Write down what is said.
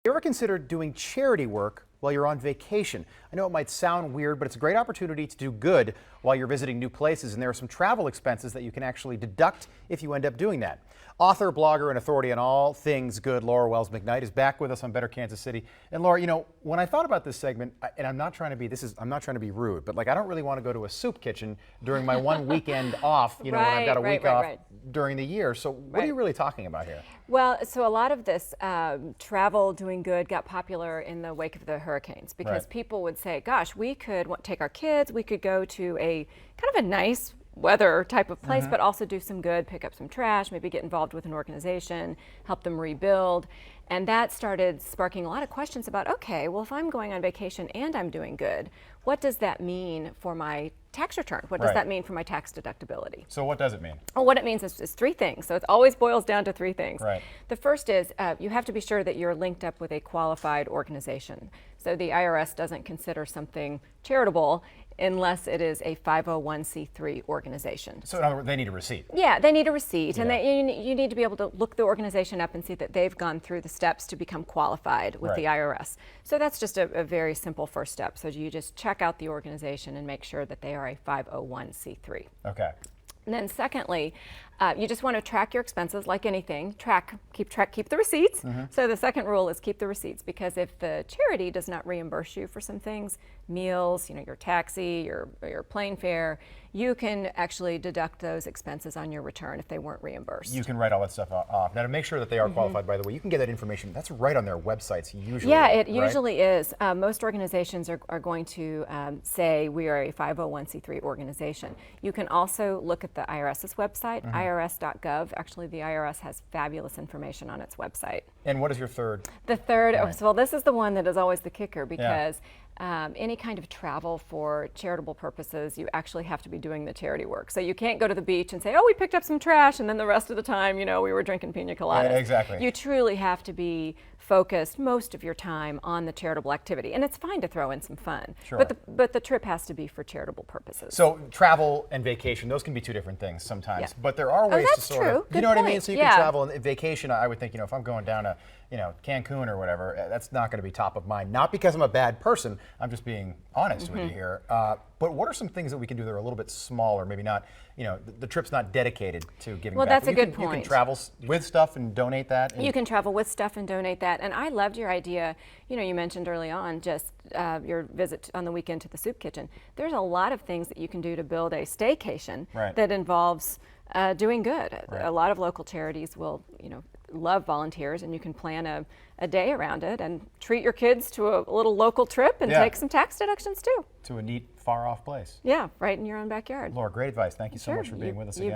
You ever considered doing charity work while you're on vacation? I know it might sound weird, but it's a great opportunity to do good while you're visiting new places, and there are some travel expenses that you can actually deduct if you end up doing that. Author, blogger, and authority on all things good, Laura Wells McKnight, is back with us on Better Kansas City. And Laura, you know, when I thought about this segment, and I'm not trying to be rude, but like I don't really want to go to a soup kitchen during my one weekend off, when I've got a week off during the year. So what are you really talking about here? Well, so a lot of this travel doing good got popular in the wake of the hurricanes because people would say, gosh, we could take our kids, we could go to a kind of a nice weather type of place, but also do some good, pick up some trash, maybe get involved with an organization, help them rebuild. And that started sparking a lot of questions about, okay, well, if I'm going on vacation and I'm doing good, what does that mean for my tax return? What does that mean for my tax deductibility? So what does it mean? Well, what it means is three things. So it always boils down to three things. Right. The first is you have to be sure that you're linked up with a qualified organization. So the IRS doesn't consider something charitable unless it is a 501c3 organization. So in other words, they need a receipt. Yeah, they need a receipt, and you need to be able to look the organization up and see that they've gone through the steps to become qualified with the IRS. So that's just a very simple first step. So you just check out the organization and make sure that they are a 501c3. Okay. And then secondly, you just want to track your expenses like anything. Keep the receipts. So the second rule is keep the receipts, because if the charity does not reimburse you for some things, meals, your taxi, your plane fare, you can actually deduct those expenses on your return if they weren't reimbursed. You can write all that stuff off. Now, to make sure that they are qualified, by the way, you can get that information. That's right on their websites usually. Yeah, it usually is. Most organizations are going to say we are a 501c3 organization. You can also look at the IRS's website, irs.gov. Actually, the IRS has fabulous information on its website. And what is your third? The third, well, this is the one that is always the kicker, because any kind of travel for charitable purposes, you actually have to be doing the charity work. So you can't go to the beach and say, oh, we picked up some trash, and then the rest of the time, we were drinking pina coladas. Yeah, exactly. You truly have to be focused most of your time on the charitable activity. And it's fine to throw in some fun, but the trip has to be for charitable purposes. So travel and vacation, those can be two different things sometimes, but there are ways to sort of, Good what I point. mean? So you can travel and vacation. I would think, if I'm going down to, Cancun or whatever, that's not going to be top of mind. Not because I'm a bad person, I'm just being honest with you here. But what are some things that we can do that are a little bit smaller, maybe not, the trip's not dedicated to giving back. Well, that's a good point. You can travel with stuff and donate that. You can travel with stuff and donate that. And I loved your idea, you mentioned early on, just your visit on the weekend to the soup kitchen. There's a lot of things that you can do to build a staycation that involves doing good. A lot of local charities will, love volunteers, and you can plan a day around it and treat your kids to a little local trip and take some tax deductions too. To a neat, far-off place. Yeah, right in your own backyard. Laura, great advice. Thank you so much for being with us again.